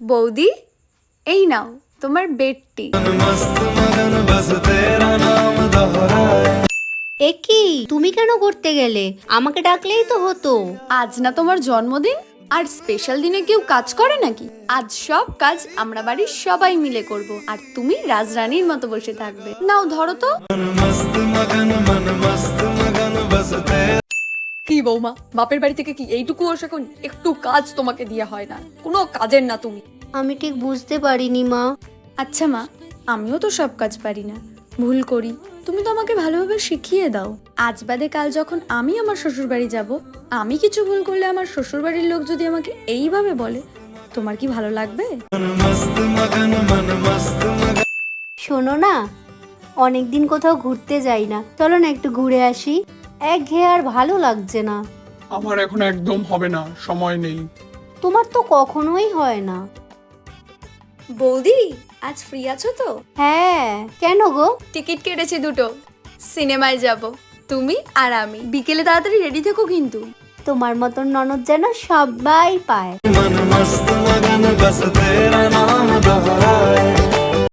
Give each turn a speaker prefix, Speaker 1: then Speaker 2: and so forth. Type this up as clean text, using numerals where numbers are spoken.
Speaker 1: বৌদি, এই নাও তোমার বেডটি।
Speaker 2: এ কি, তুমি কেন করতে গেলে? আমাকে ডাকলেই তো হতো।
Speaker 1: আজ না তোমার জন্মদিন? আর স্পেশাল দিনে কেউ কাজ করে নাকি? আজ সব কাজ আমরা বাড়ির সবাই মিলে করব, আর তুমি রাজরানীর মতো বসে থাকবে। নাও ধরো তো। কি বৌমা, বাপের বাড়ি থেকে কি এইটুকু আসা কোন একটু কাজ তোমাকে দিয়ে হয় না? কোনো কাজের না তুমি।
Speaker 2: আমি ঠিক বুঝতে পারিনি মা।
Speaker 1: আচ্ছা মা, আমিও তো সব কাজ পারি না, ভুল করি। তুমি তো আমাকে ভালোভাবে শিখিয়ে দাও। আজ বাদে কাল যখন আমি আমার শ্বশুর বাড়ি যাব, আমি কিছু ভুল করলে আমার শ্বশুর বাড়ির লোক যদি আমাকে এইভাবে বলে, তোমার কি ভালো লাগবে?
Speaker 2: শোনো না, অনেকদিন কোথাও ঘুরতে যাই না, চলো না একটু ঘুরে আসি। একঘেয়ে আর ভালো লাগছে না।
Speaker 3: আমার এখন একদম হবে না, সময় নেই।
Speaker 2: তোমার তো কখনোই হয় না।
Speaker 1: বৌদি, আজ ফ্রি আছো তো?
Speaker 2: হ্যাঁ, কেন গো?
Speaker 1: টিকিট কেটেছি দুটো, সিনেমায় যাব। তুমি আর আমি। বিকেলে তাড়াতাড়ি রেডি থেকো কিন্তু।
Speaker 2: তোমার মতন ননদ যেন সবাই পায়।